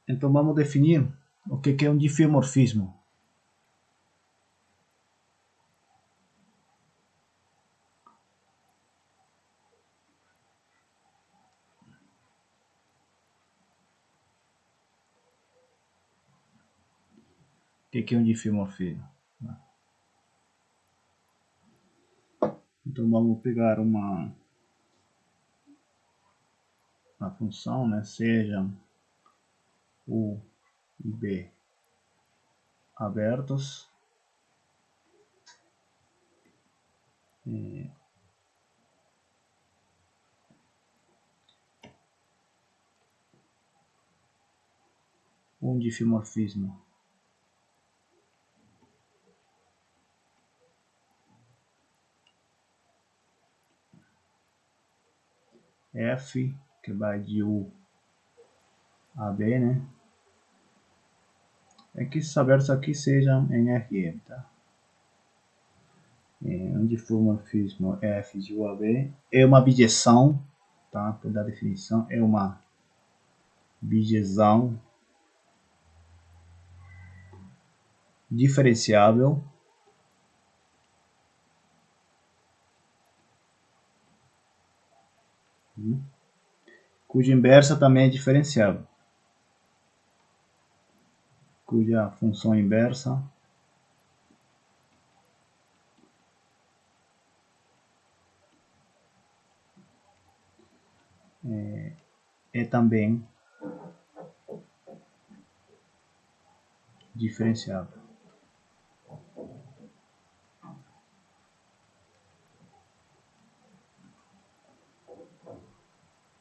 Então vamos definir o que é um diffeomorfismo. O que é um diffeomorfismo? Então vamos pegar uma função, né, seja U e B abertos, um diffeomorfismo F, que vai de U a B, né? É que esses abertos aqui sejam em Rm, tá? Um diffeomorfismo F de U a B é uma bijeção, tá? Por dar definição, é uma bijeção diferenciável cuja inversa também é diferenciável, cuja função inversa é também diferenciável.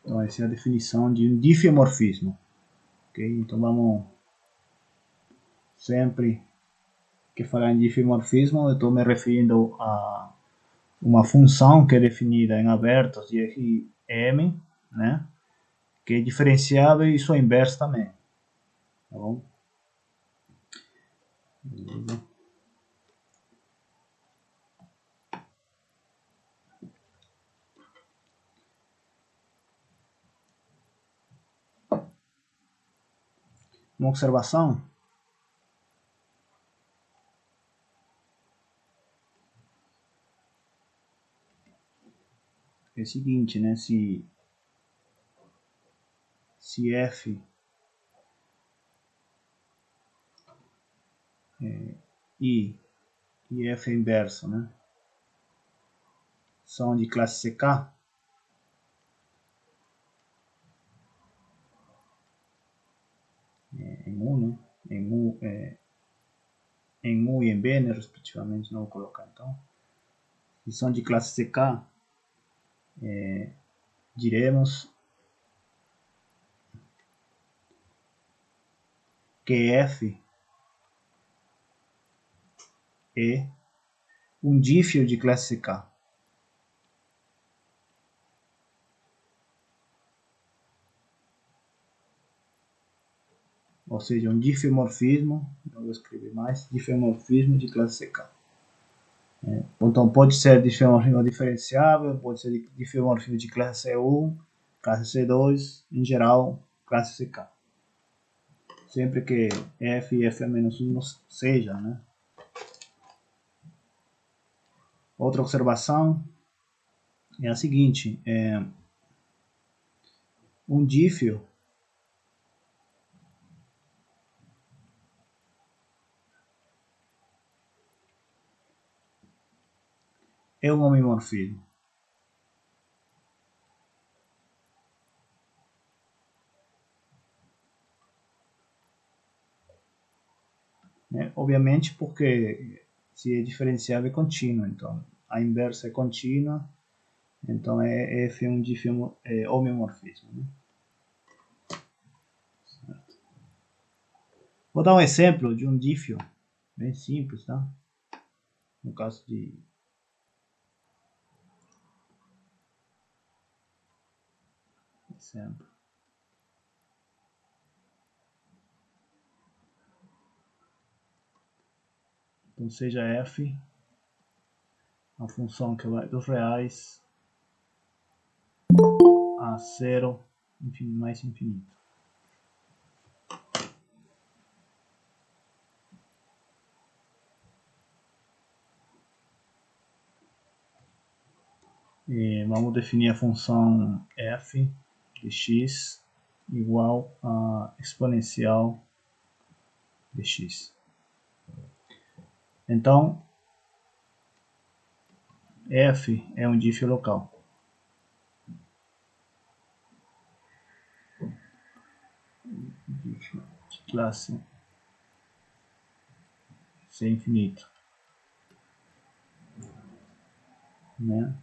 Então essa é a definição de um diffeomorfismo. Okay? Então vamos sempre que falar em diffeomorfismo, eu estou me referindo a uma função que é definida em abertos de Rm, né? Que é diferenciável e sua inversa também. Tá bom? Beleza. Uma observação é o seguinte, né? Se F e F é inverso, né? São de classe CK, em U, né? Em U e em B, né, respectivamente, não vou colocar então. Se são de classe CK, diremos que F é um dífio de classe CK. Ou seja, um diffeomorfismo, não vou escrever mais, diffeomorfismo de classe CK. Então pode ser diffeomorfismo diferenciável, pode ser diffeomorfismo de classe C1, classe C2, em geral, classe CK. Sempre que F e F-1 seja, né? Outra observação é a seguinte, um dífio é um homomorfismo. Né? Obviamente porque se é diferenciável é contínuo, então a inversa é contínua, então F é um dífio homomorfismo. Né? Vou dar um exemplo de um dífio bem simples, tá? No caso de exemplo. Então seja F a função que vai dos reais a 0 mais infinito. Vamos definir a função f de x igual a exponencial de x. Então, f é um dífio local. Dífio de classe C infinito. Né?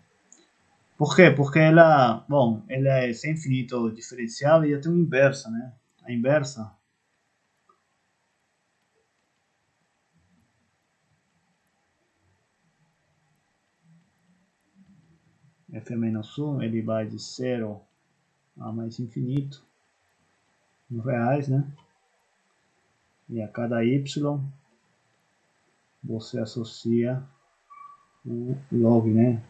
Por quê? Porque ela é C infinito diferencial e ela tem uma inversa, né? A inversa f menos 1, ele vai de 0 a mais infinito, em reais, né? E a cada y, você associa o log, né?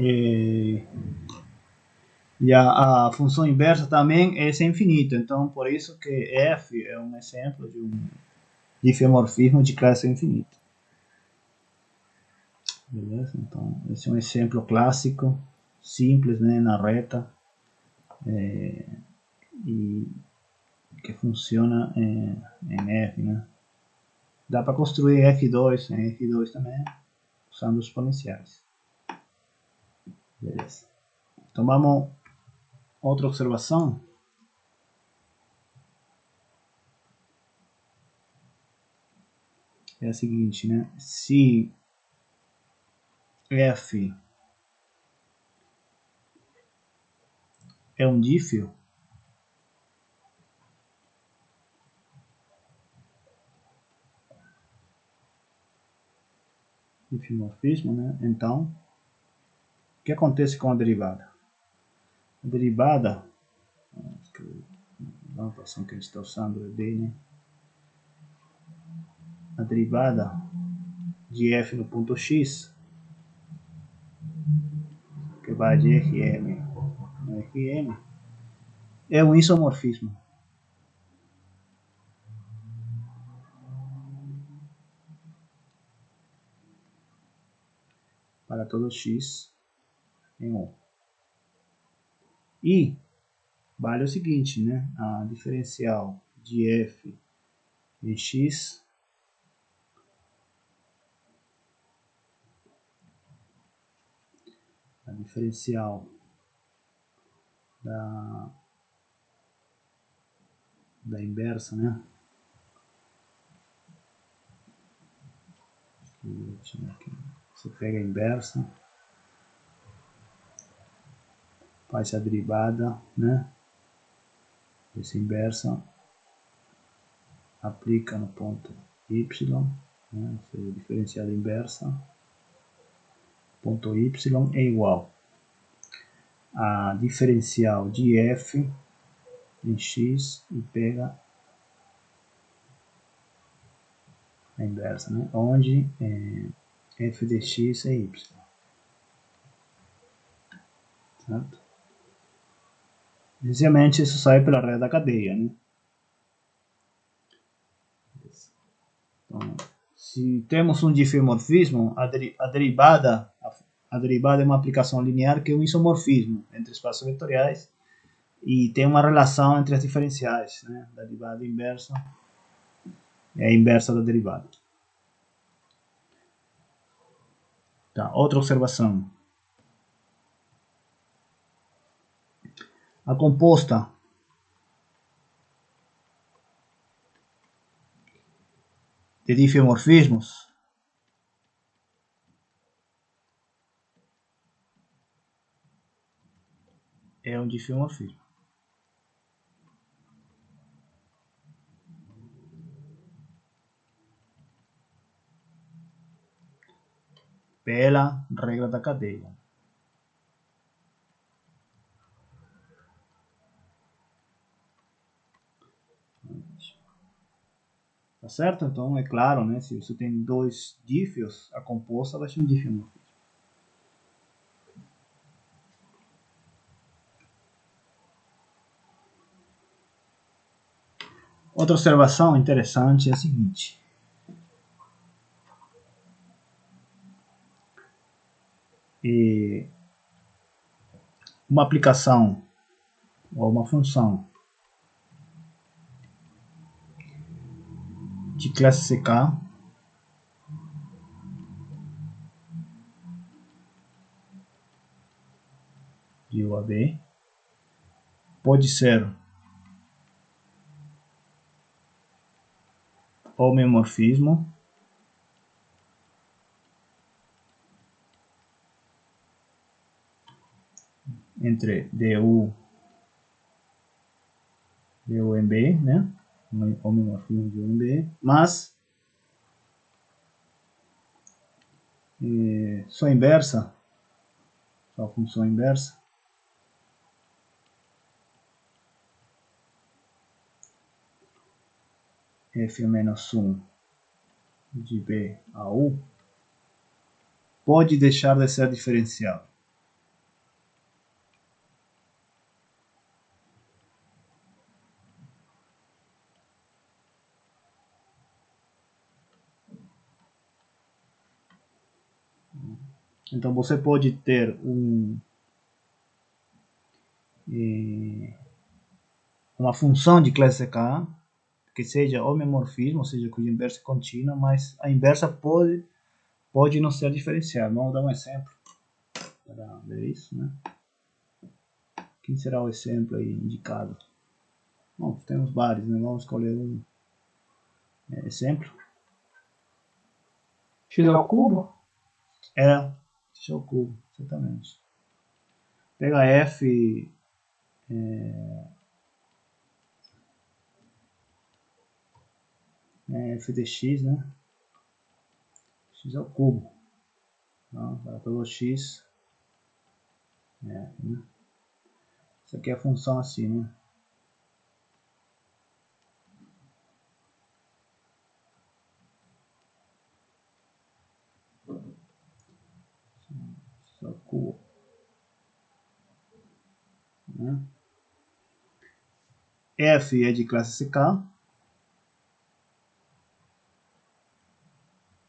E a função inversa também é sem infinito, então por isso que f é um exemplo de um difeomorfismo de classe infinita. Beleza? Então esse é um exemplo clássico, simples, né, na reta, e que funciona em F, né? Dá para construir F2 em F2 também, usando os exponenciais. Beleza. Então vamos outra observação. É a seguinte, né? Se F é um dífio, difeomorfismo, né? Então, o que acontece com a derivada? A derivada, a notação que a gente está usando é D, né? A derivada de f no ponto x, que vai de Rm no Rm, é um isomorfismo. Para todo x em 1. E vale o seguinte, né? A diferencial de f em x a diferencial da inversa, né? Você pega a inversa, faz a derivada, né? Essa inversa aplica no ponto y, né? Ou seja, diferencial inversa, ponto y é igual a diferencial de f em x e pega a inversa, né? Onde f de x é y. Certo? Essencialmente isso sai pela regra da cadeia, né? Então, se temos um difeomorfismo, a derivada é uma aplicação linear que é um isomorfismo entre espaços vetoriais e tem uma relação entre as diferenciais, né? Da derivada inversa é a inversa da derivada. Tá, outra observação. A composta de difeomorfismos é um difeomorfismo. Pela regra da cadeia. Tá certo? Então é claro, né? Se você tem dois dífios, a composta vai ser um difeomorfismo. Outra observação interessante é a seguinte. Uma aplicação ou uma função de classe CK de U a B pode ser homeomorfismo entre DU em B, né? Homeomorfismo de U em B, mas sua inversa, sua função inversa, f menos 1 de B a U, pode deixar de ser diferenciável. Então você pode ter uma função de classe CK que seja homeomorfismo, ou seja, cuja inversa é contínua, mas a inversa pode não ser diferenciável. Vamos dar um exemplo para ver isso, né? Quem será o exemplo aí indicado? Bom, temos vários, né? Vamos escolher um exemplo. X ao cubo? X ao cubo, exatamente. Pega f f de x, né? X ao cubo. Então, para todo x. Né? Isso aqui é a função assim, né? X ao cubo. Né? F é de classe CK.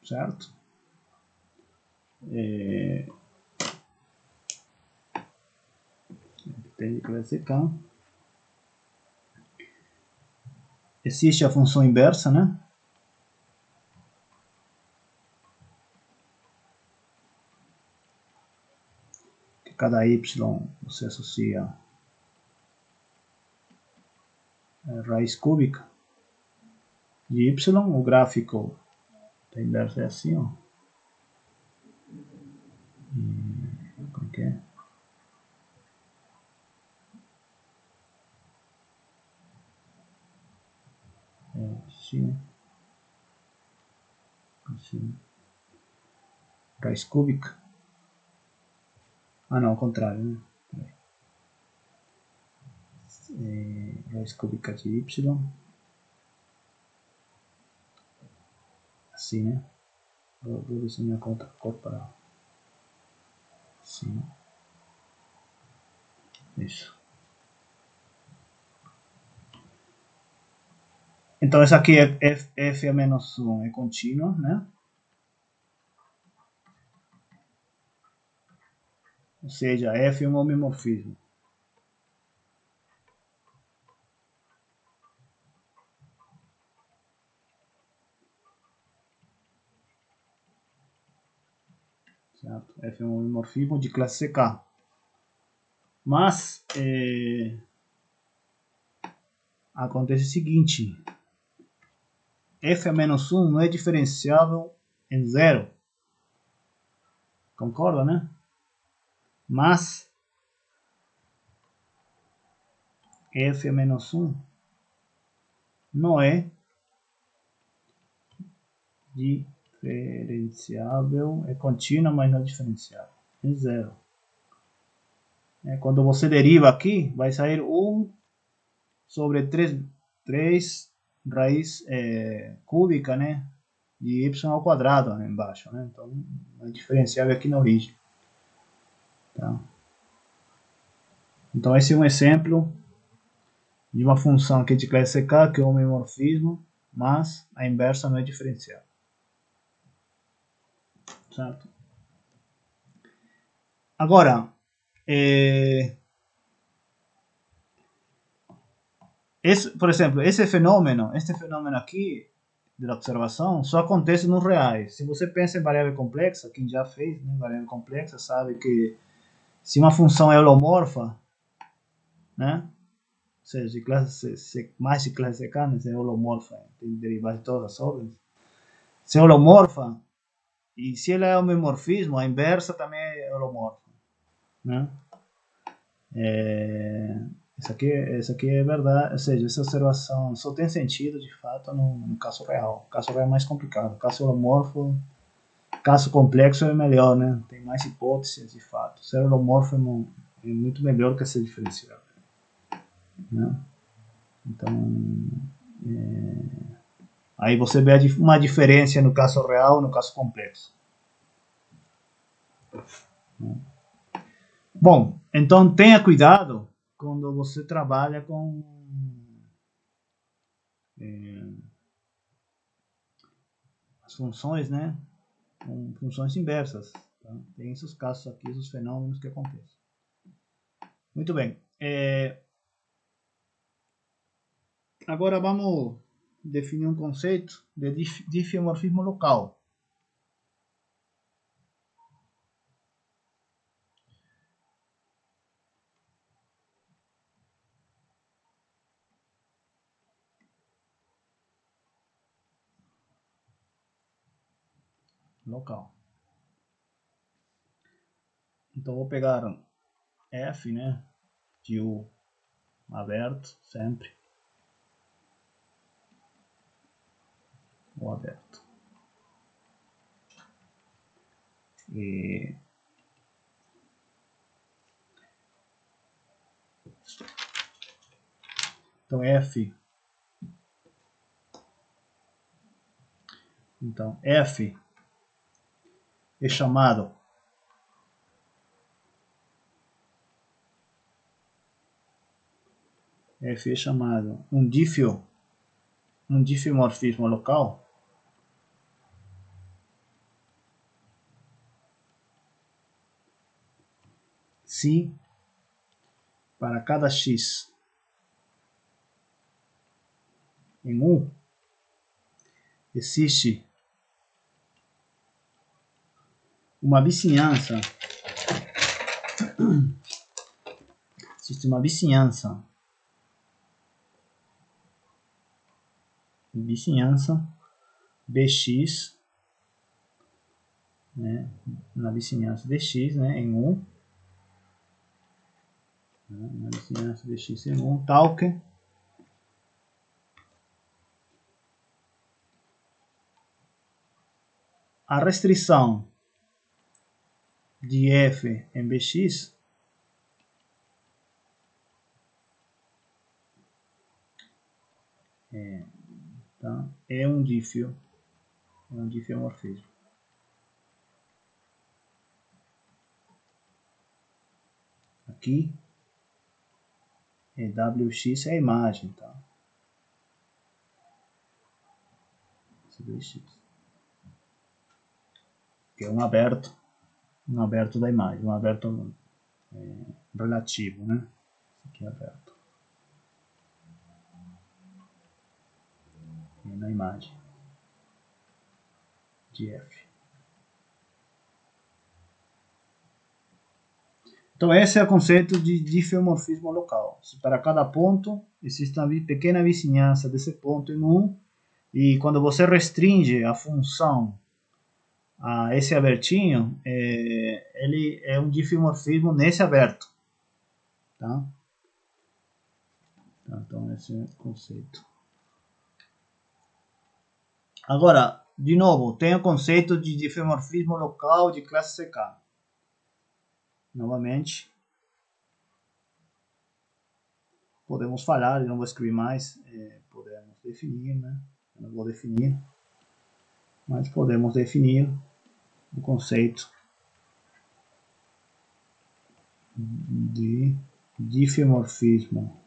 Certo? Tem de classe CK. Existe a função inversa, né? Que cada y você associa a raiz cúbica de y. O gráfico da inversa é assim, ó. Como que é? Assim. Assim. Raiz cúbica. Ah, não, ao contrário, né? Raiz cúbica de y. Assim, né? Vou ver se minha conta corporal. Assim. Isso. Então, essa aqui é f a menos 1 é contínua, né? Ou seja, f é um homomorfismo. Certo? F é um homomorfismo de classe CK. Mas acontece o seguinte: f a menos 1 não é diferenciável em zero. Concorda, né? Mas f a menos 1 não é diferenciável, é contínua, mas não é diferenciável. Em zero. Quando você deriva aqui, vai sair 1 sobre 3 raiz cúbica, né? De y ao quadrado, né, embaixo, né? Então, é diferenciável aqui na origem. Tá? Então, esse é um exemplo de uma função que é de classe CK, que é um homomorfismo, mas a inversa não é diferenciável. Certo? Agora, por exemplo, este fenômeno aqui da observação só acontece nos reais. Se você pensa em variável complexa, quem já fez, né, variável complexa sabe que se uma função é holomorfa, né, ou seja, de classe mais de classe CK, né, é holomorfa, tem derivadas de todas as ordens. Se é holomorfa, e se ela é homomorfismo, a inversa também é holomorfa, né? Isso aqui é verdade, ou seja, essa observação só tem sentido de fato no caso real. O caso real é mais complicado. O caso holomorfo, caso complexo é melhor, né? Tem mais hipóteses de fato. Ser holomorfo é muito melhor que ser diferenciável, né? Então, aí você vê uma diferença no caso real e no caso complexo. Bom, então tenha cuidado quando você trabalha com as funções, né? Com funções inversas. Tá? Tem esses casos aqui, esses fenômenos que acontecem. Muito bem. Agora vamos definir um conceito de diffeomorfismo local. Local. Então vou pegar F, né, de U aberto, sempre. O aberto. Então F. Então F é chamado um diffeomorfismo local se para cada x em U existe uma vizinhança dx, né, na vizinhança dx, né, em U, né, na vizinhança dx em U, tal que a restrição de f em bx tá, é um diffeomorfismo. Aqui é wx é a imagem, tá? Wx, que é um aberto da imagem, um aberto relativo, né? Esse aqui é aberto. E na imagem de f. Então esse é o conceito de diffeomorfismo local. Para cada ponto existe uma pequena vizinhança desse ponto em U, e quando você restringe a função a esse abertinho, ele é um diffeomorfismo nesse aberto. Tá? Então esse é o conceito. Agora, de novo, tem o conceito de diffeomorfismo local de classe CK. Novamente, podemos falar, eu não vou escrever mais, podemos definir, né? Eu não vou definir, mas podemos definir o conceito de diffeomorfismo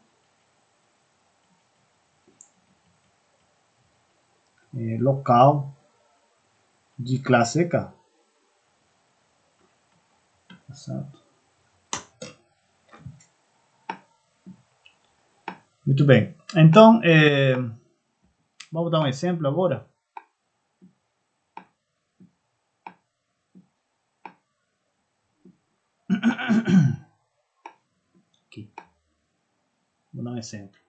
local de classe K. Tá certo? Muito bem. Então, vamos dar um exemplo agora. Aqui. Vou dar um exemplo.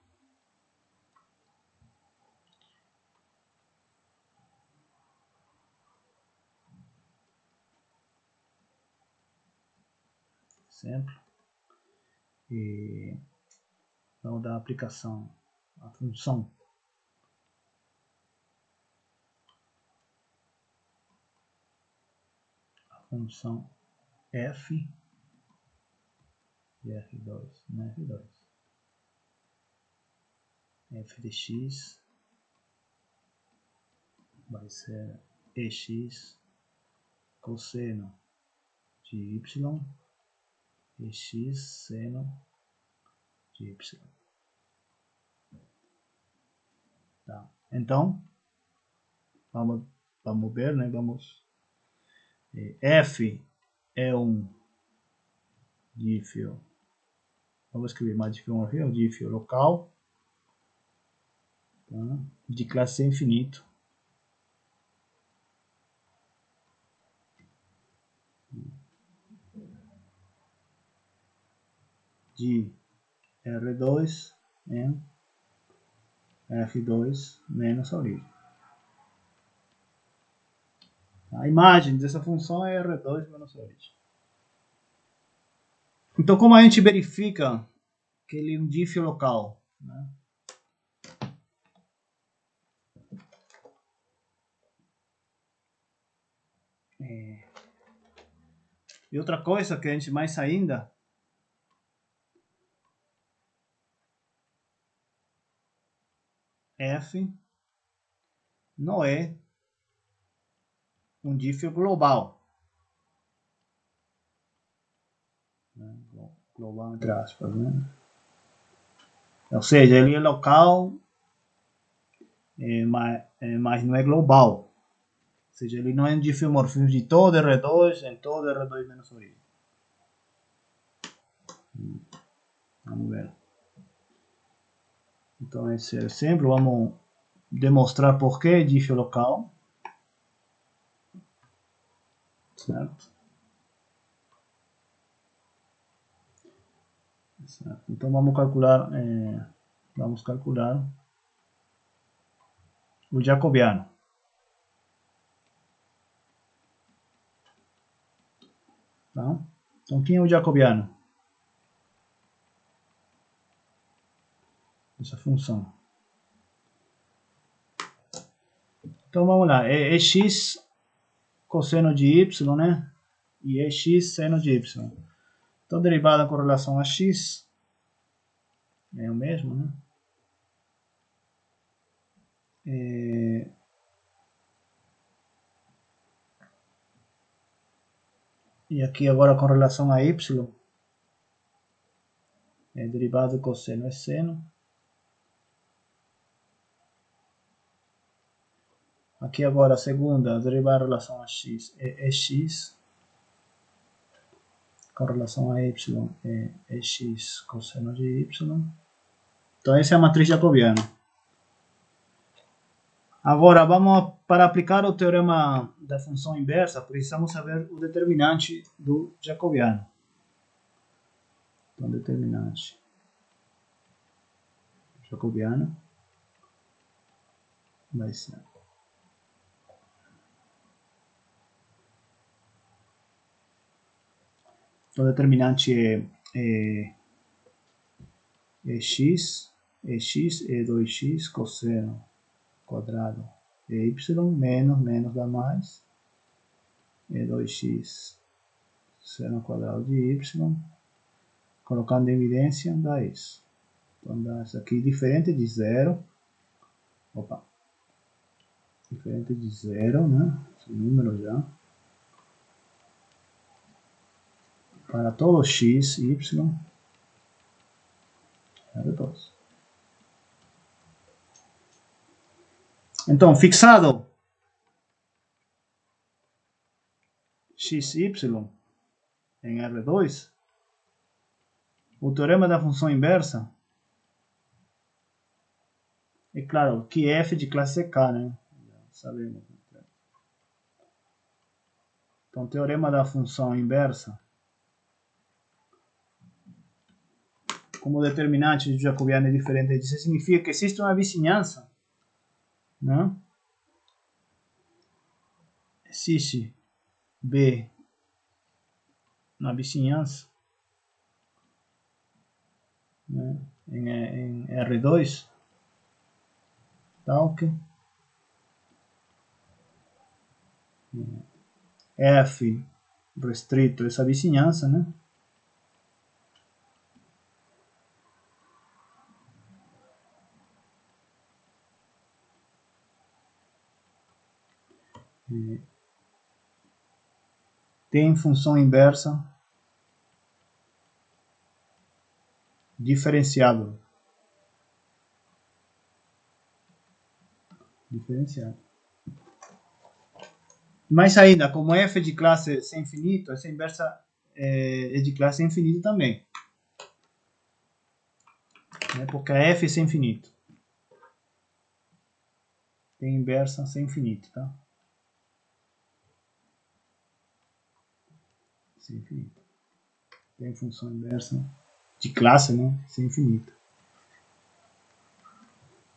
E vamos dar a aplicação, a função. A função f de f2, não é f2. F de x vai ser ex cosseno de y e x seno de y. Tá. Então, vamos ver, né? F é um dífio. Vamos escrever mais diffeomorfia, um dífio local, tá? De classe infinito. De R2 em F2 menos a origem. A imagem dessa função é R2 menos a origem. Então, como a gente verifica que ele é um dífio local, né? E outra coisa que a gente mais ainda, F não é um dífio global. Global entre aspas, né? Ou seja, ele é local, mas não é global. Ou seja, ele não é um diffeomorfismo de todo R2 em todo R2 menos origem. Vamos ver. Então, esse exemplo, vamos demonstrar por que é dífio local. Certo? Certo. Então, vamos calcular o jacobiano. Tá? Então, quem é o jacobiano? Essa função. Então, vamos lá. É x cosseno de y, né? E é x seno de y. Então, derivada com relação a x é o mesmo, né? E aqui agora com relação a y, derivada do cosseno é seno. Aqui agora a segunda, derivada em relação a x é x. Com relação a y é x cosseno de y. Então essa é a matriz jacobiana. Agora, para aplicar o teorema da função inversa, precisamos saber o determinante do jacobiano. Então, determinante jacobiano vai ser o determinante é x é 2x cosseno quadrado de y menos dá mais é 2x seno quadrado de y, colocando em evidência dá isso. Então dá isso aqui diferente de zero. Opa, diferente de zero, né? Esse número já. Para todo x, y, R2. Então, fixado xy em R2, o teorema da função inversa é claro que f de classe K, né? Sabemos. Então, teorema da função inversa, como determinante de jacobiano é diferente, isso significa que existe uma vizinhança, né? Existe B na vizinhança, né? em R2, tal que F restrito essa vizinhança, né? Tem função inversa diferenciável. Mas ainda, como f de classe sem infinito, essa inversa é de classe infinito também. Né? Porque a f é sem infinito. Tem inversa sem infinito, tá? Sem infinito. Tem função inversa de classe, né? Sem infinito.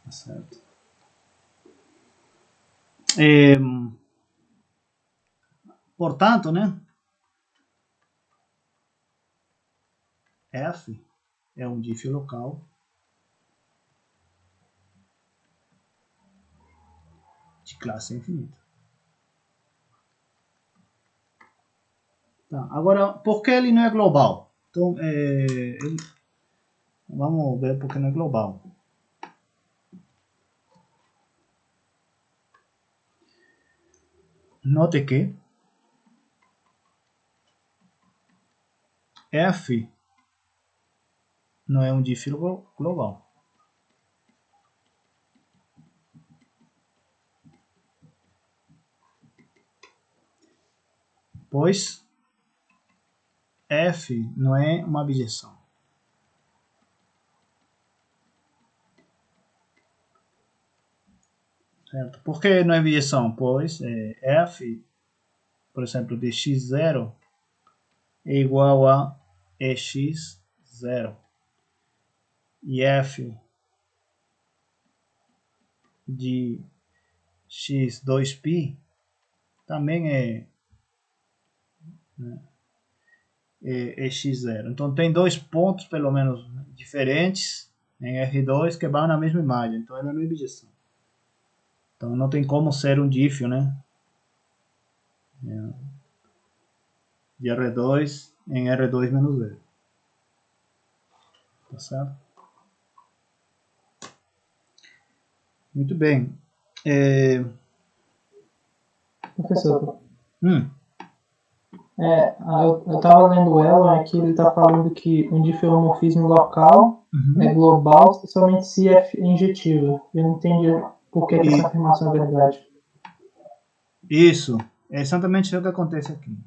Tá certo. Portanto, né? F é um dífio local de classe infinita. Tá, agora, por que ele não é global? Então, vamos ver por que não é global. Note que F não é um dífio global. Pois F não é uma bijeção. Certo? Por que não é bijeção? Pois F, por exemplo, de x0 é igual a EX0. E F de x2π também é x0. Então tem dois pontos, pelo menos, diferentes em R2 que vão na mesma imagem. Então ela não é bijeção. Então não tem como ser um dífio, né? De R2 em R2 menos 0. Tá certo? Muito bem. Professor, Hum, eu estava lendo o Elon aqui, ele está falando que um diffeomorfismo local uhum. é global somente se é injetiva. Eu não entendi por que essa afirmação é verdade. Isso. É exatamente o que acontece aqui.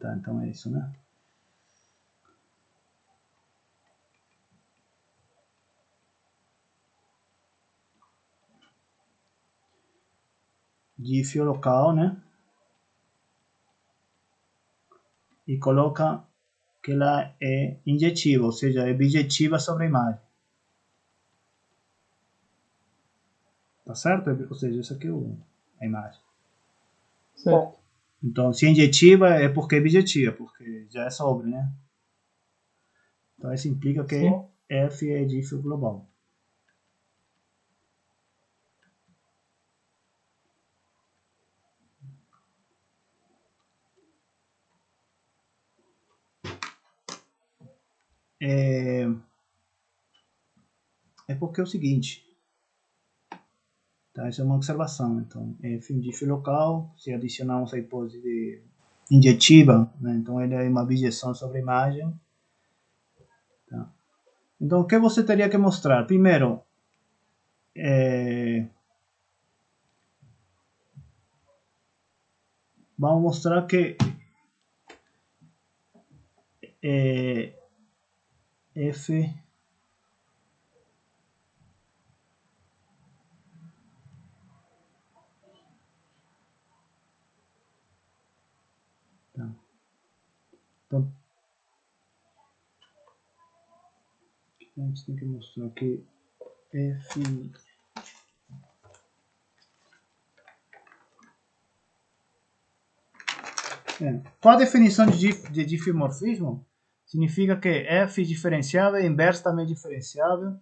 Tá, então é isso, né? Dífio local, né? E coloca que ela é injetiva, ou seja, é bijetiva sobre a imagem. Tá certo? Ou seja, isso aqui é a imagem. Certo. Então, se é injetiva é porque é bijetiva, porque já é sobre, né? Então, isso implica que Sim. F é dífio global. É porque é o seguinte, tá? Isso é uma observação. Então, F é um dífio local, se adicionarmos a hipótese de injetiva, né? Então ele é uma bijeção sobre a imagem. Tá? Então, o que você teria que mostrar? Primeiro, vamos a mostrar que f tá. Então, a gente tem que mostrar que f qual a definição de difeomorfismo? Significa que f diferenciável, inverso também é diferenciável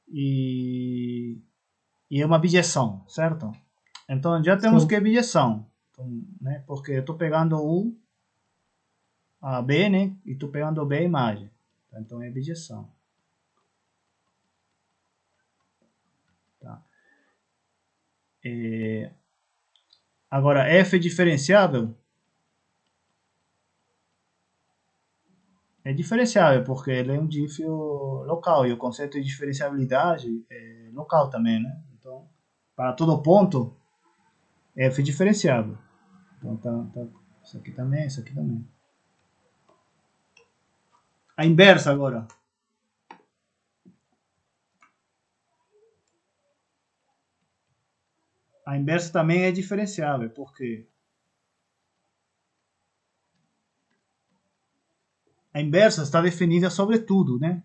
e é uma bijeção, certo? Então já temos Sim. que é bijeção, então, né? Porque eu estou pegando U, a B, né? E estou pegando B a imagem. Então é bijeção. Tá? Agora, f diferenciável é diferenciável porque ele é um difio local e o conceito de diferenciabilidade é local também, né? Então, para todo ponto, f diferenciável. Então, tá, isso aqui também, isso aqui também. A inversa agora. A inversa também é diferenciável, porque a inversa está definida sobre tudo, né?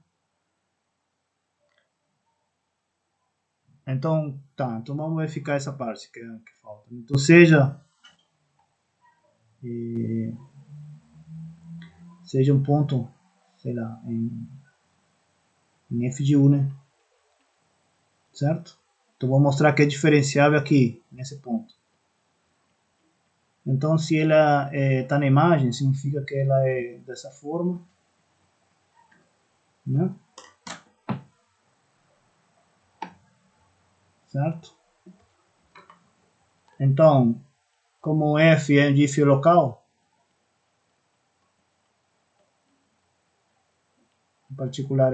Então, tá, então vamos verificar essa parte que falta. Então, seja um ponto, sei lá, em f de u, né? Certo? Então, vou mostrar que é diferenciável aqui, nesse ponto. Então, se ela está na imagem, significa que ela é dessa forma, né? Certo? Então, como f é um difio local, em particular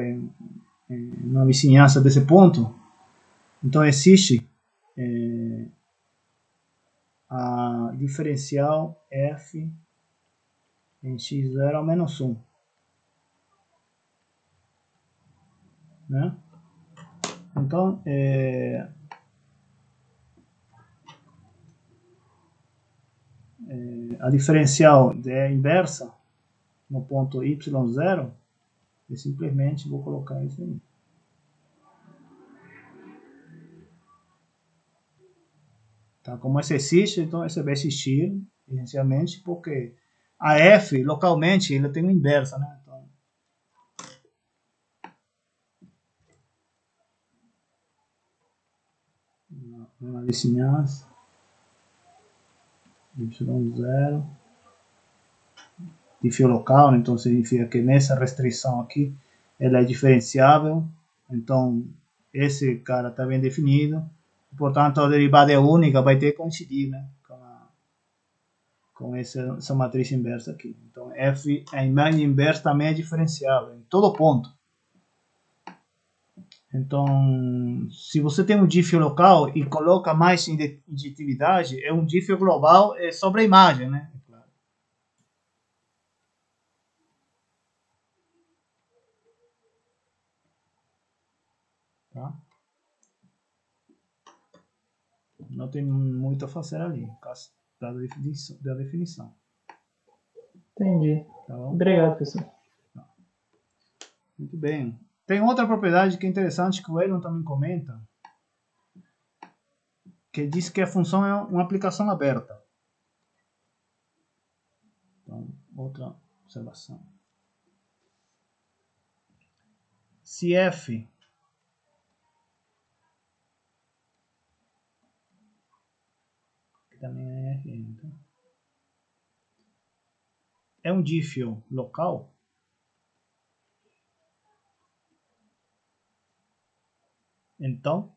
na vizinhança desse ponto, então existe a diferencial f em x0 ao menos 1. Né? Então, a diferencial é inversa no ponto y0, eu simplesmente vou colocar isso aí. Tá? Como esse existe, então esse vai existir essencialmente porque a f localmente ele tem uma inversa, né? Então, uma vizinhança y0 de fio local, então significa que nessa restrição aqui ela é diferenciável, então esse cara está bem definido, portanto a derivada é única, vai ter que coincidir, né, com essa matriz inversa aqui. Então f, a imagem inversa também é diferenciável em todo ponto. Então, se você tem um difio local e coloca mais injetividade, é um difio global sobre a imagem, né? Tá? Não tem muito a fazer ali, caso da definição. Entendi. Tá bom? Obrigado, professor. Muito bem. Tem outra propriedade que é interessante que o Elon também comenta, que diz que a função é uma aplicação aberta. Então, outra observação. Se f que também é Rn, então, é um difio local, então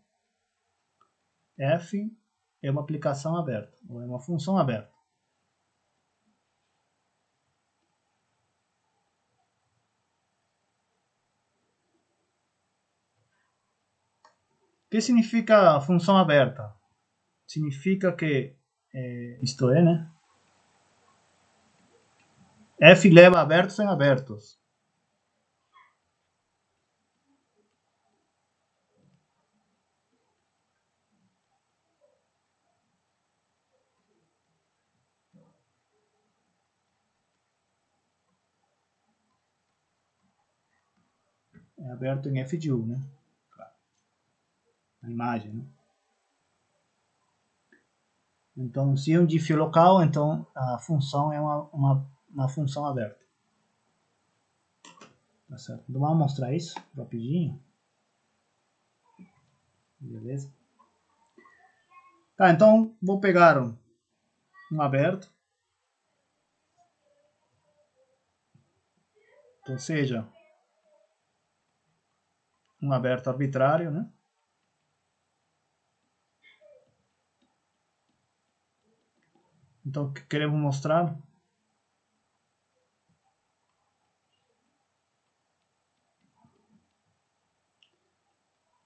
f é uma aplicação aberta, ou é uma função aberta. O que significa função aberta? Significa que, isto é, né? F leva abertos em abertos. É aberto em F de U, né? Claro. A imagem, né? Então, se é um diff local, então a função é uma função aberta. Tá certo? Então, vamos mostrar isso rapidinho. Beleza? Tá, então vou pegar um aberto. Então, seja um aberto arbitrário, né? Então, o que queremos mostrar?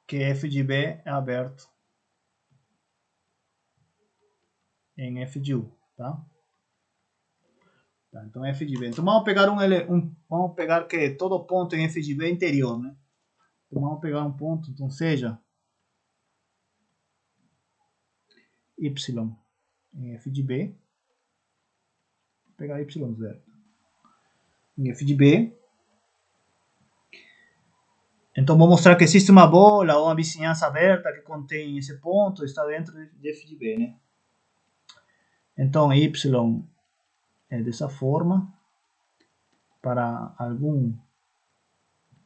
Que f de b é aberto em f de u, tá? Tá, então f de b. Então vamos pegar vamos pegar que todo ponto em f de b é interior, né? Então vamos pegar um ponto, então seja y em f de b, vou pegar y0 em f de b. Então vou mostrar que existe uma bola ou uma vizinhança aberta que contém esse ponto, está dentro de f de b, né? Então y é dessa forma para algum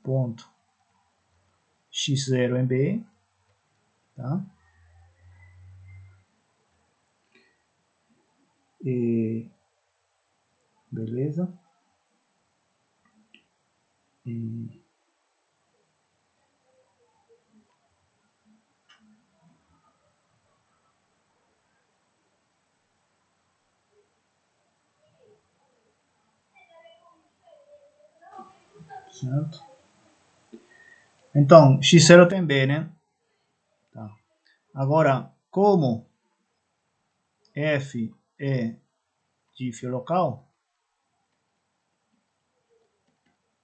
ponto x0 em b, tá? E beleza. E certo? Então, x0 tem b, né? Tá. Agora, como f é diff local,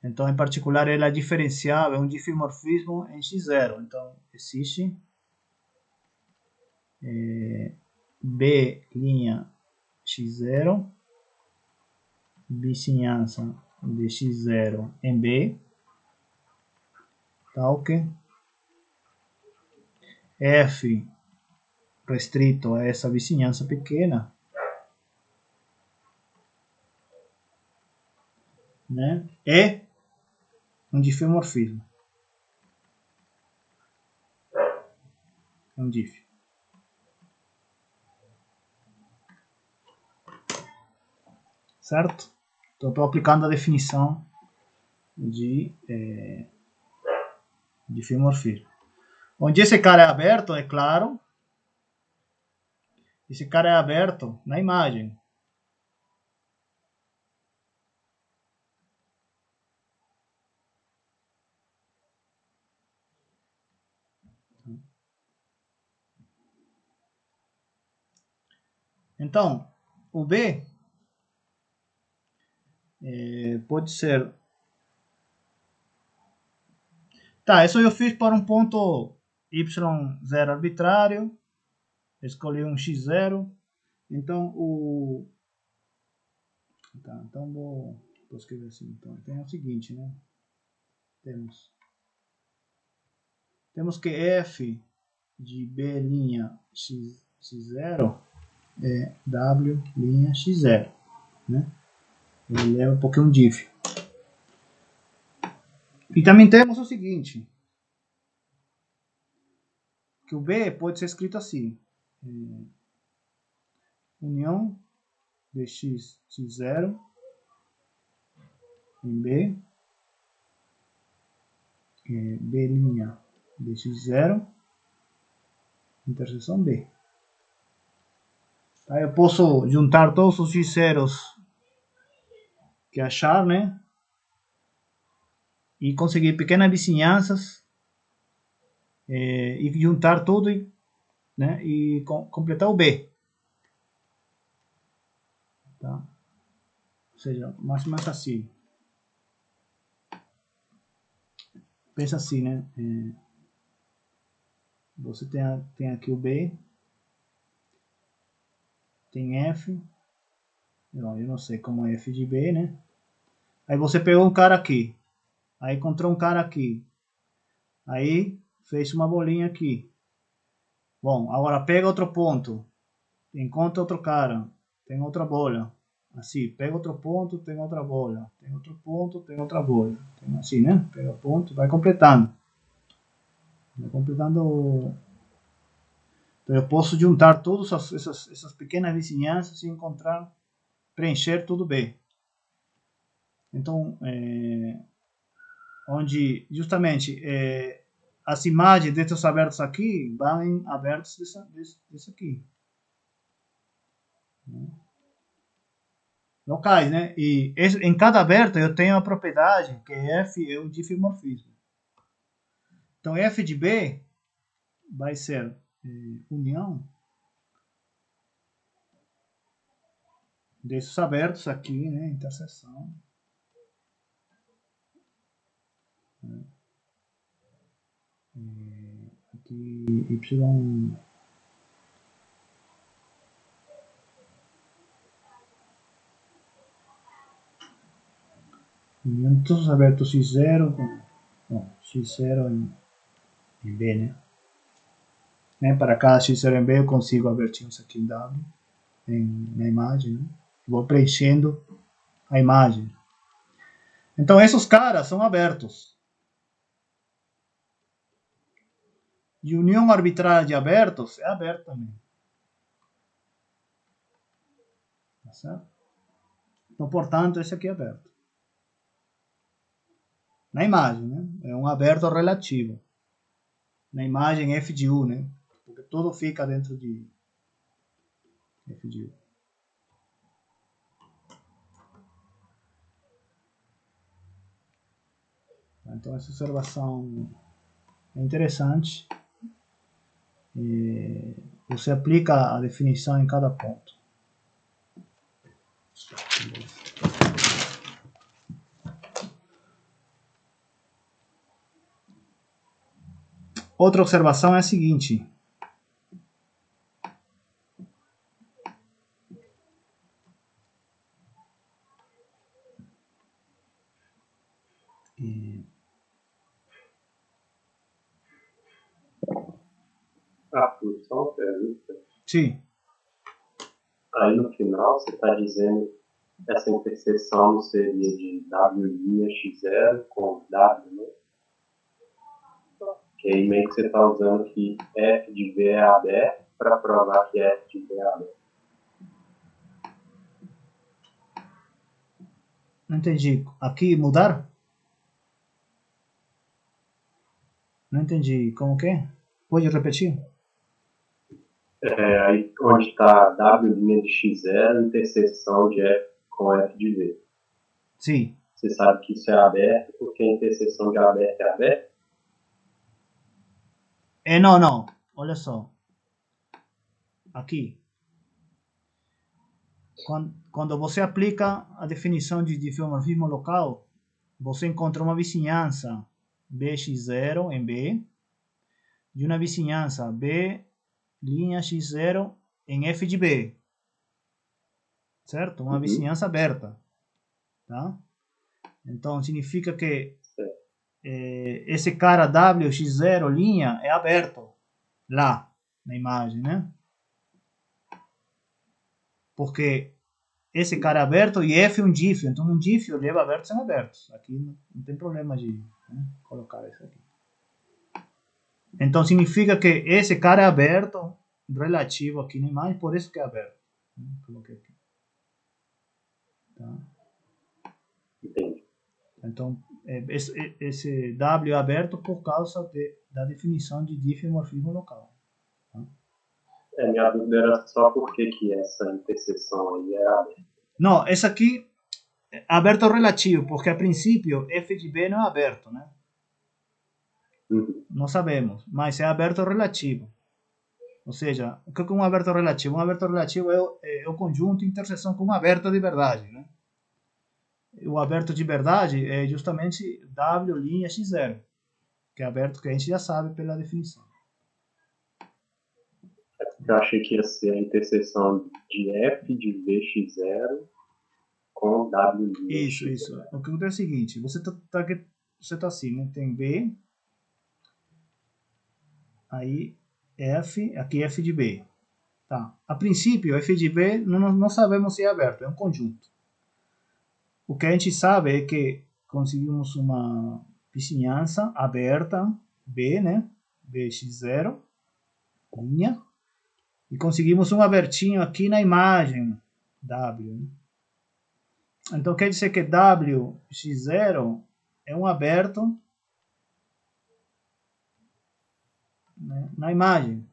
então, em particular, ela é diferenciável, é um diffeomorfismo em x0. Então, existe b' x0, vizinhança de x0 em b, tá ok? F restrito a essa vizinhança pequena, né? É um diffeomorfismo. É um diff. Certo? Então, estou aplicando a definição de diffeomorfismo. Onde esse cara é aberto, é claro. Esse cara é aberto na imagem. Então, o B pode ser... Tá, isso eu fiz para um ponto y0 arbitrário. Escolhi um x0. Então, Tá, então vou escrever assim. Então, tem o seguinte, né? Temos que f de b' x0 é w' x0, né? Ele leva um pouquinho diff. E também temos o seguinte, que o B pode ser escrito assim, união de x0 em B, B' de x0, interseção B. Aí eu posso juntar todos os x0s que achar, né? E conseguir pequenas vizinhanças e juntar tudo, né? E completar o B. Tá? seja, mais ou menos assim. Pensa assim, né? Você tem aqui o B, tem F, eu não sei como é F de B, né? Aí você pegou um cara aqui, aí encontrou um cara aqui, aí fez uma bolinha aqui. Bom, agora pega outro ponto, encontra outro cara, tem outra bola. Assim, pega outro ponto, tem outra bola. Tem outro ponto, tem outra bola. Tem assim, né? Pega ponto, vai completando. Vai completando. Então eu posso juntar todas essas pequenas vizinhanças e encontrar, preencher tudo bem. Então, onde justamente as imagens desses abertos aqui vão em abertos desse aqui. Locais, né? E em cada aberto eu tenho a propriedade que F é o diffeomorfismo. Então F de B vai ser união desses abertos aqui, né? Interseção. Aqui Y. União de todos os abertos X0 com X0 em B, né? Para cada X0 em B eu consigo abertinhos aqui em W na imagem, né? Vou preenchendo a imagem. Então esses caras são abertos. E união arbitrária de abertos é aberto também. Tá certo? Então, portanto, esse aqui é aberto. Na imagem, né? É um aberto relativo. Na imagem F de U, né? Porque tudo fica dentro de F de U. Então, essa observação é interessante. E você aplica a definição em cada ponto. Outra observação é a seguinte. Arthur, só uma pergunta. Sim. Aí no final você está dizendo que essa interseção seria de W' X0 com W, né? Que aí meio que você está usando que F de B é aberto para provar que F de B é aberto. Não entendi. Aqui mudaram? Não entendi. Como que é? Pode repetir? Aí onde está W' de X0, interseção de F com F de B. Sim. Você sabe que isso é aberto porque a interseção de aberto é aberta? Não. Olha só. Aqui. Quando você aplica a definição de diffeomorfismo local, você encontra uma vizinhança BX0 em B e uma vizinhança B' X0 em F de B. Certo? Uma vizinhança aberta. Tá? Então, significa que esse cara WX0' é aberto lá na imagem, né? Porque esse cara é aberto e F é um diff, então um diff leva abertos e abertos. Aqui não tem problema de colocar isso aqui. Então significa que esse cara é aberto relativo aqui na imagem, por isso que é aberto. Coloquei aqui. Tá? Entendi. Então esse W é aberto por causa da definição de diffeomorfismo local. Tá? Minha dúvida era só por que essa interseção aí é aberta. Não, essa aqui é aberto relativo, porque a princípio F de B não é aberto, né? Não sabemos, mas é aberto relativo. Ou seja, o que é um aberto relativo? Um aberto relativo é o conjunto interseção com um aberto de verdade, né? o aberto de verdade é justamente W' x0, que é aberto que a gente já sabe pela definição. Eu achei que ia ser a interseção de f de v x0 com w'. Isso. O que acontece é o seguinte, você tá assim, né? Tem B, aí F, aqui F de B. Tá. A princípio, F de B não sabemos se é aberto, é um conjunto. O que a gente sabe é que conseguimos uma vizinhança aberta, B, né? Bx0, linha, e conseguimos um abertinho aqui na imagem, W. Né? Então quer dizer que Wx0 é um aberto, né, na imagem.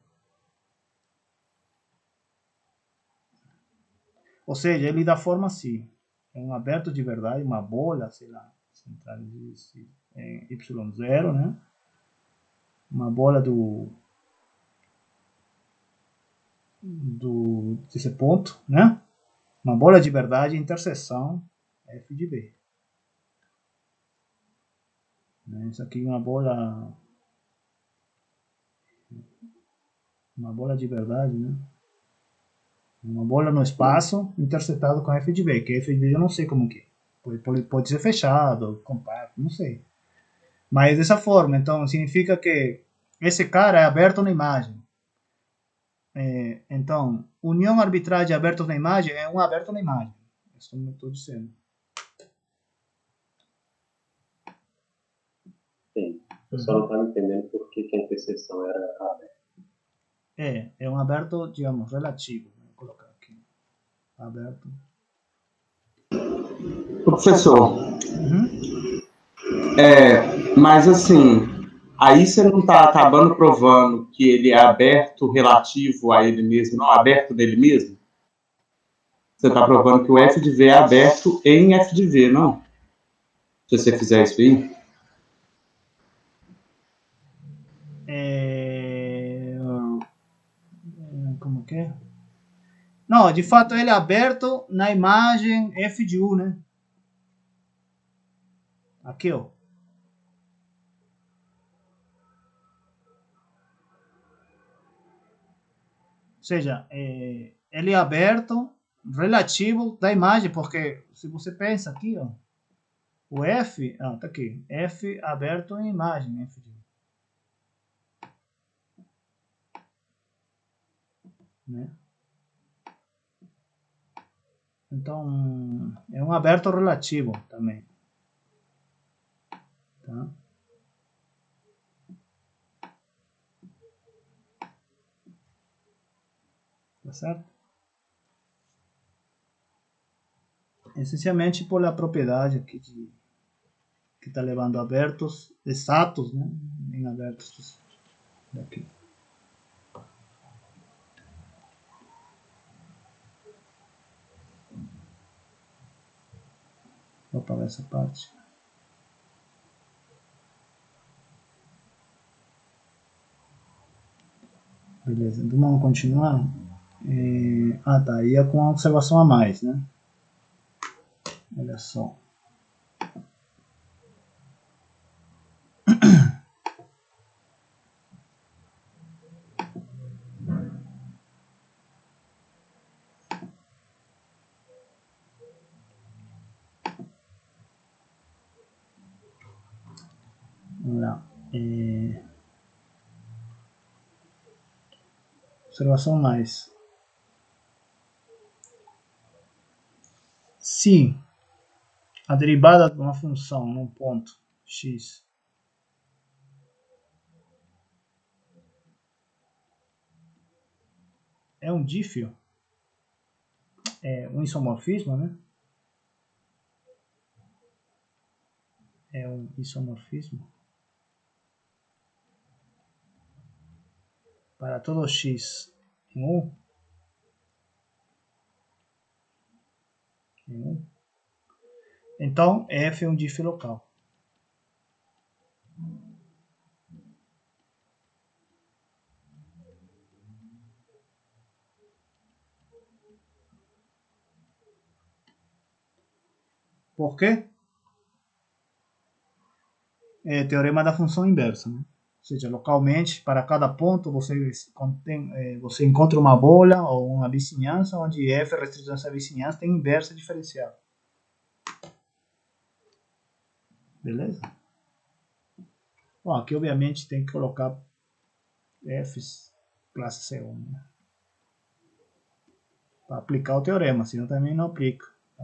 Ou seja, ele dá forma assim. É um aberto de verdade, uma bolha, sei lá, centralize em Y0, né? Uma bola desse ponto, né? Uma bola de verdade, interseção F de B. Né? Isso aqui é uma bola de verdade, né? Uma bola no espaço interceptado com F de B, que F de B eu não sei como que é. Pode ser fechado, compacto, não sei. Mas dessa forma, então significa que esse cara é aberto na imagem. Então, união arbitragem aberto na imagem é um aberto na imagem. Isso eu estou dizendo. Sim. Eu só não estava entendendo por que a interseção era aberta. É um aberto, digamos, relativo. Vou colocar aqui. Aberto. Professor, Uhum. mas assim, aí você não está acabando provando que ele é aberto relativo a ele mesmo, não aberto dele mesmo? Você está provando que o F de V é aberto em F de V, não? Se você fizer isso aí? Como que é? Não, de fato ele é aberto na imagem F de U, né? Aqui, ó. Ou seja, ele é aberto relativo da imagem, porque se você pensa aqui, ó, o F, tá aqui, F aberto em imagem, F de U. Né? Então, é um aberto relativo também. Tá? Tá certo? Essencialmente por a propriedade aqui que está levando abertos exatos, né? Em abertos daqui. Vou apagar essa parte. Beleza, então vamos continuar. Tá, aí é com a observação a mais, né? Olha só. Vamos lá. Observação a mais. Se a derivada de uma função num ponto x é um dífio, é um isomorfismo, né? É um isomorfismo. Para todo x em U, então f é um dífio local. Por quê? É teorema da função inversa, né? Ou seja, localmente, para cada ponto, você encontra uma bola ou uma vizinhança onde f, restrição dessa vizinhança, tem inversa diferencial. Beleza? Bom, aqui, obviamente, tem que colocar f classe C1, né? Para aplicar o teorema, senão também não aplica. Tá?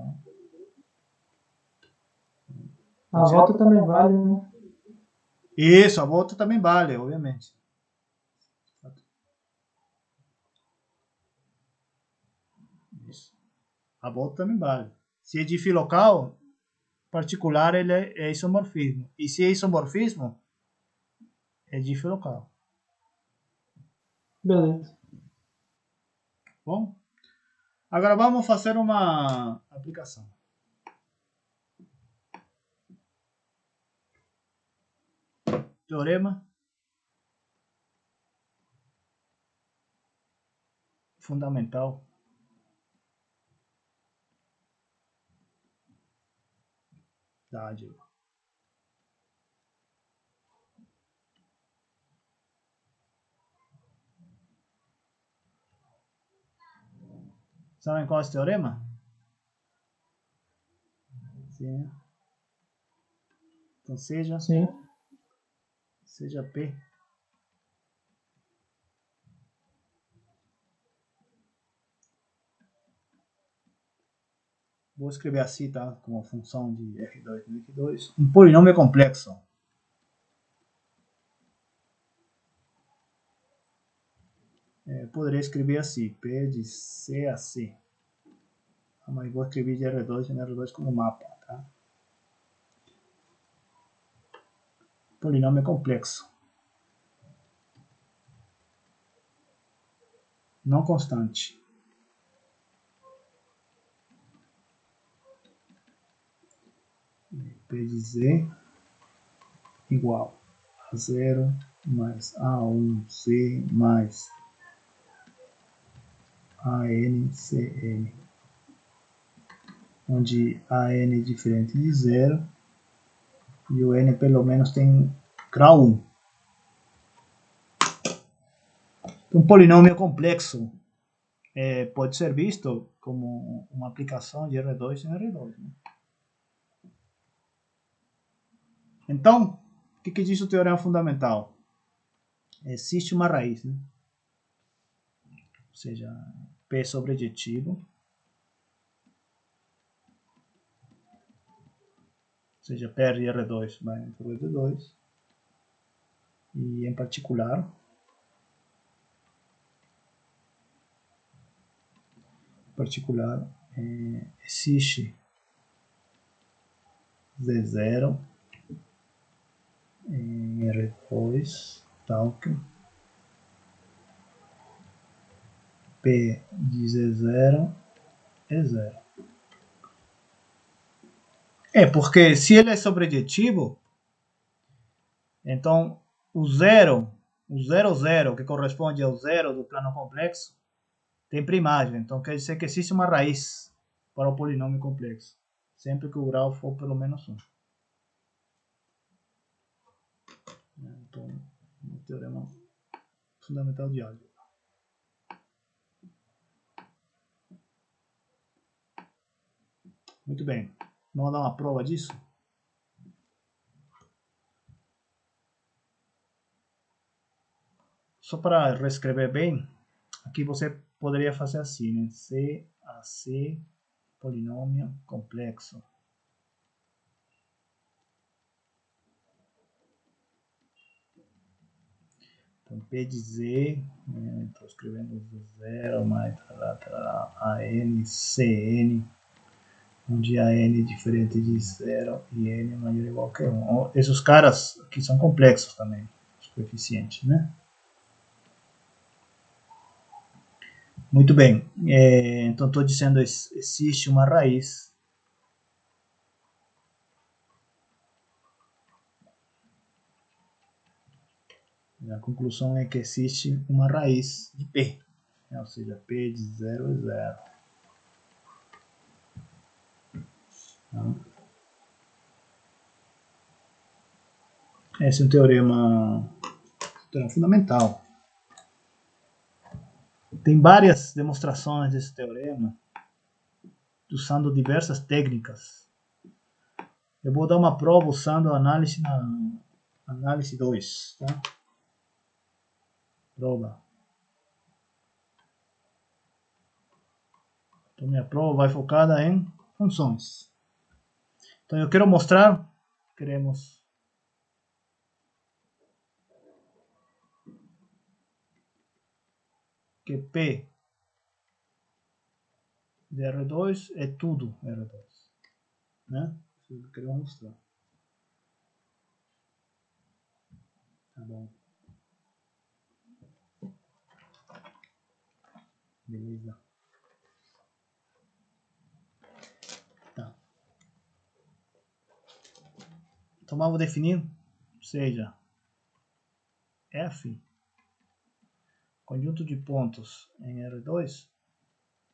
A volta também vale, né? Isso, a volta também vale, obviamente. Isso. A volta também vale. Se é difilocal, particular, ele é isomorfismo. E se é isomorfismo, é difilocal. Beleza. Bom, agora vamos fazer uma aplicação. Teorema fundamental da álgebra. Sabem qual é esse teorema? Sim. Então seja P vou escrever assim, tá? Como função de R2 no F2. Um polinômio complexo. Poderia escrever assim, P de C a C. Mas vou escrever de R2 e R2 como mapa, tá? Polinômio complexo. Não constante. P de Z igual a 0 mais A1C mais ANCN, onde AN é diferente de 0 e o N pelo menos tem grau 1. Um polinômio complexo pode ser visto como uma aplicação de R2 em R2. Né? Então, o que diz o teorema fundamental? Existe uma raiz, né? Ou seja, P sobre adjetivo, ou seja, P de R2 vai sobre R2, e em particular, existe Z0 em R2, tal que P de Z0 é 0. Porque se ele é sobreadjetivo, então o 0, que corresponde ao 0 do plano complexo, tem primagem. Então quer dizer que existe uma raiz para o polinômio complexo, sempre que o grau for pelo menos 1. Então, o teorema fundamental de álgebra. Muito bem. Vamos dar uma prova disso? Só para reescrever bem, aqui você poderia fazer assim, né? C a C, polinômio complexo. Então, P de Z, estou escrevendo Z0 mais AN, CN, onde AN é diferente de 0 e N é maior ou igual que 1. Esses caras aqui são complexos também, os coeficientes, né? Muito bem, então estou dizendo que existe uma raiz a conclusão é que existe uma raiz de P, ou seja, P de 0 é 0. Então, Esse é um teorema fundamental. Tem várias demonstrações desse teorema usando diversas técnicas. Eu vou dar uma prova usando a análise 2, tá? Prova. Então minha prova vai focada em funções. Então eu quero mostrar, queremos que P de R2 é tudo R2, né? Isso eu quero mostrar. Tá bom. Beleza. Tá. Então vamos definir, seja F, conjunto de pontos em R2,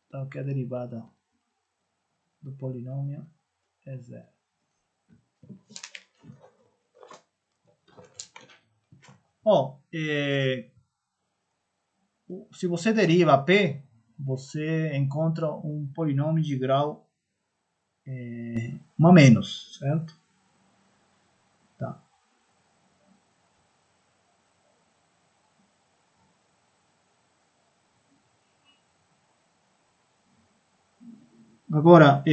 então que a derivada do polinômio é zero. Se você deriva P, você encontra um polinômio de grau 1 a menos, certo? Tá. Agora,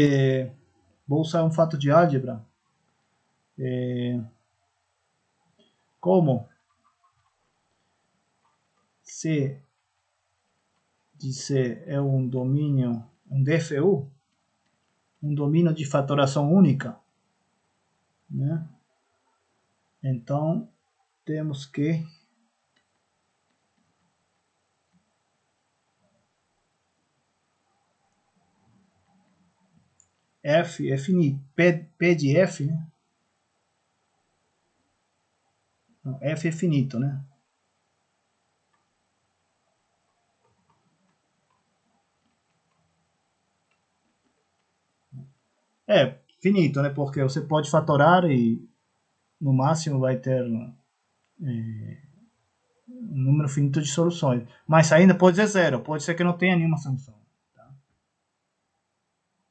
vou usar um fato de álgebra. Como C de C é um domínio, um DFU, um domínio de fatoração única, né? Então, temos que F é finito, P de F, né? Não, F é finito, né? É finito, né? Porque você pode fatorar e no máximo vai ter um número finito de soluções. Mas ainda pode ser zero, pode ser que não tenha nenhuma solução. Tá?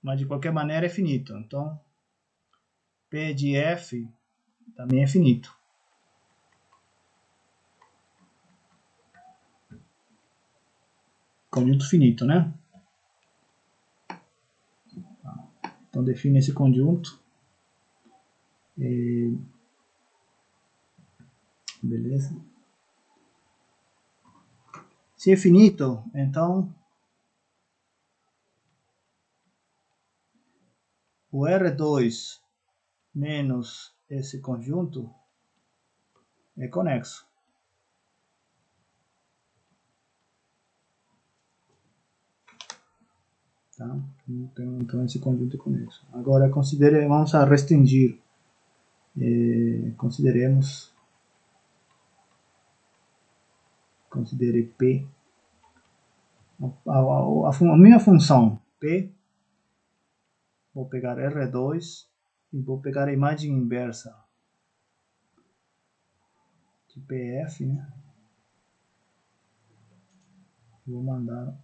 Mas de qualquer maneira é finito. Então, P de F também é finito. Conjunto finito, né? Então define esse conjunto. Beleza. Se é finito, então o R2 menos esse conjunto é conexo. Tá? Então esse conjunto é conexo. Agora vamos a restringir. Considere P a minha função P, vou pegar R2 e vou pegar a imagem inversa de PF, né? Vou mandar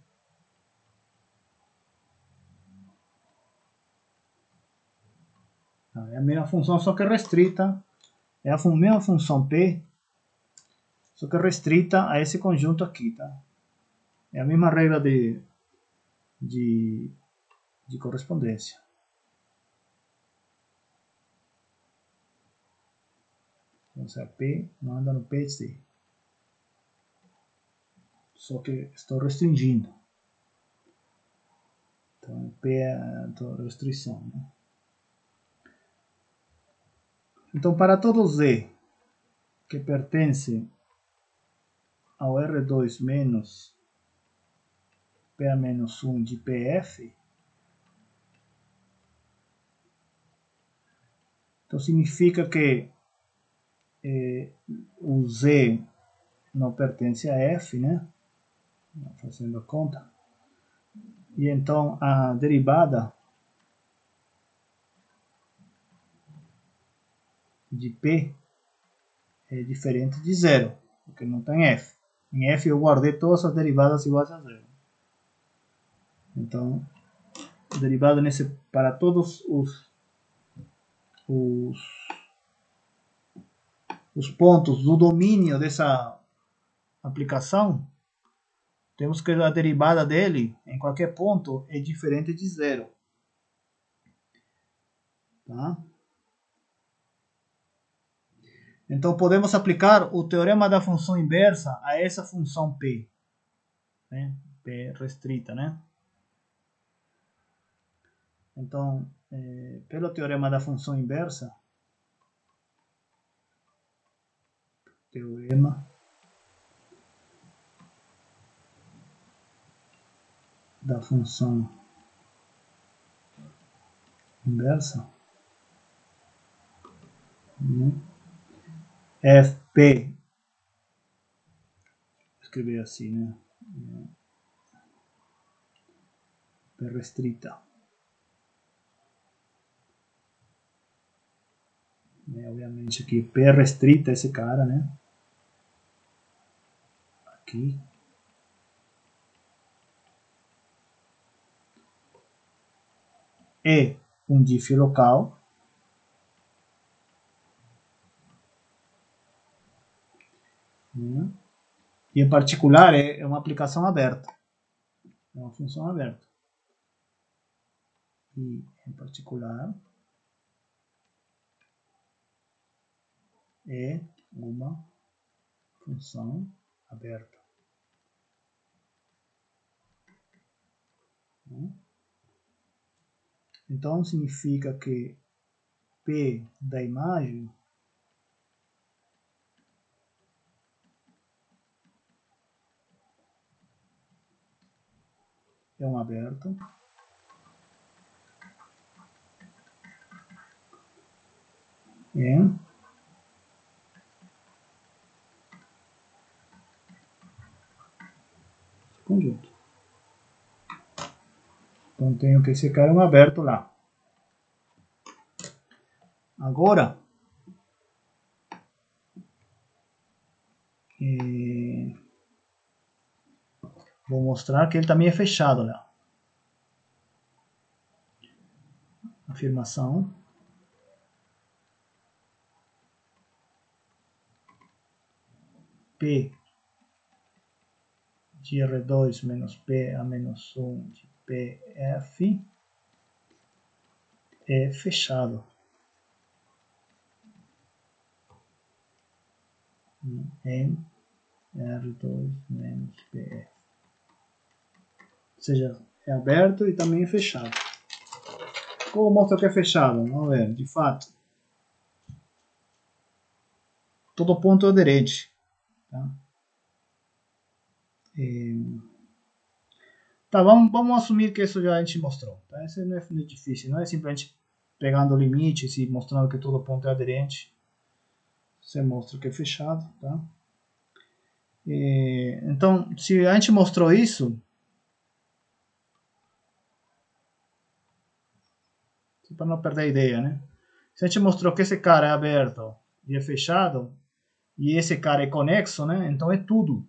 é a mesma função, só que restrita, é a mesma função P, só que restrita a esse conjunto aqui, tá? É a mesma regra de correspondência. Então, se a P manda no PC. Só que estou restringindo. Então, P é a restrição, né? Então, para todo Z que pertence ao R2 menos P a menos 1 de PF, então significa que o Z não pertence a F, né? Fazendo a conta. E então a derivada de P é diferente de zero, porque não tem f. Em f eu guardei todas as derivadas iguais a zero. Então, derivada para todos os pontos do domínio dessa aplicação, temos que a derivada dele em qualquer ponto é diferente de zero. Tá? Então podemos aplicar o teorema da função inversa a essa função P, né? P restrita, né? Então, pelo teorema da função inversa, teorema da função inversa, Fp, vou escrever assim, né? P restrita. Obviamente aqui P restrita esse cara, né? Aqui. É um diff local. E em particular é uma aplicação aberta. É uma função aberta. E em particular é uma função aberta. Então significa que P da imagem é um aberto em conjunto. Então tenho que esse cara é um aberto lá. Agora, vou mostrar que ele também é fechado lá. Afirmação. P de R2 menos P a menos 1 de PF é fechado. Em R2 menos PF. Ou seja, é aberto e também é fechado. Como mostra que é fechado? Vamos ver, de fato. Todo ponto é aderente. Tá? Tá, vamos assumir que isso já a gente mostrou. Tá? Isso não é difícil, não é simplesmente pegando limites e mostrando que todo ponto é aderente. Você mostra que é fechado. Tá? Então, se a gente mostrou isso, para não perder a ideia, né? Se a gente mostrou que esse cara é aberto e é fechado, e esse cara é conexo, né? Então é tudo.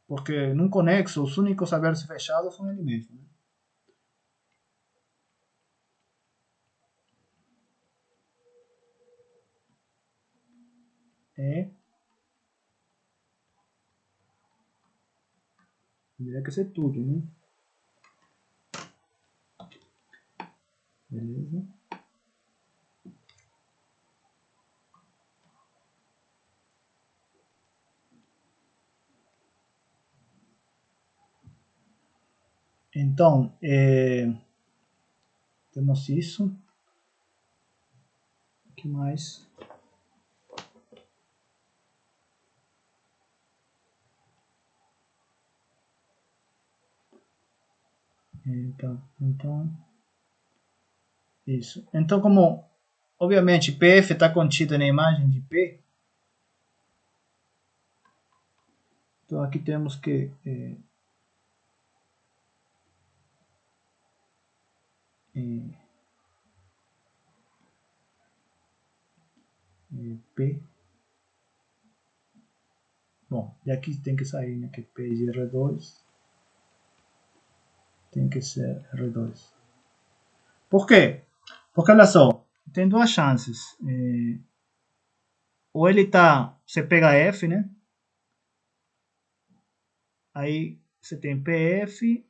Porque num conexo, os únicos abertos e fechados são ele mesmo. Né? Teria que ser tudo, né? Beleza. Então, temos isso. O que mais? Então, isso. Então, como, obviamente, PF está contido na imagem de P, então aqui temos que P. Bom, e aqui tem que sair, né? Que P de R2 tem que ser R2. Por quê? Porque olha só, tem duas chances. Ou ele tá, você pega F, né? Aí você tem PF,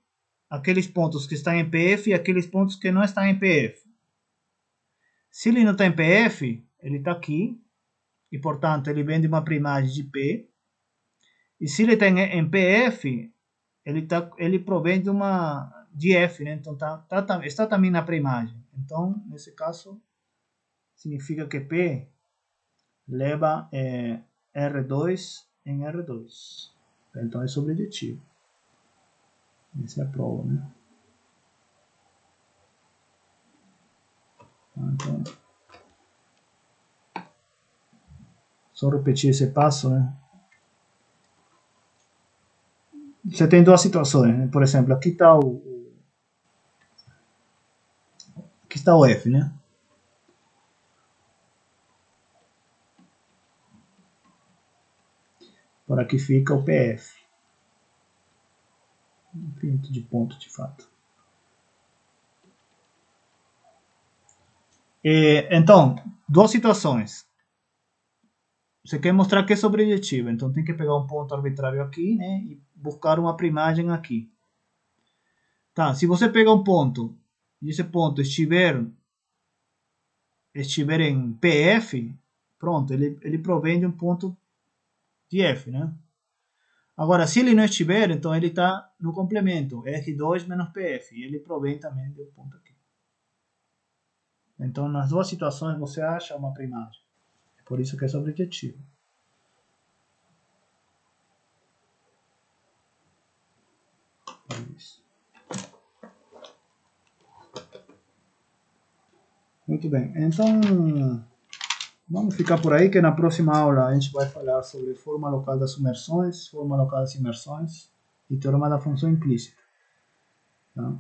aqueles pontos que estão em PF e aqueles pontos que não estão em PF. Se ele não está em PF, ele está aqui, e portanto ele vem de uma primagem de P. E se ele está em PF, ele provém de F, né? Então está também na primagem. Então, nesse caso, significa que P leva R2 em R2. Então é sobrejetivo. Essa é a prova, né? Então, só repetir esse passo, né? Você tem duas situações, né? Por exemplo, aqui está o F, né? Por aqui fica o PF. Infinito de ponto, de fato. Então, duas situações. Você quer mostrar que é sobrejetivo, então tem que pegar um ponto arbitrário aqui, né, e buscar uma primagem aqui. Tá, se você pegar um ponto e esse ponto estiver em PF, pronto, ele provém de um ponto de F, né? Agora, se ele não estiver, então ele está no complemento, R2 menos PF, e ele provém também de um ponto aqui. Então, nas duas situações, você acha uma primagem. É por isso que é sobrejetivo. Isso. Muito bem. Então, vamos ficar por aí, que na próxima aula a gente vai falar sobre forma local das sumersões, forma local das imersões e teorema da função implícita. Tá?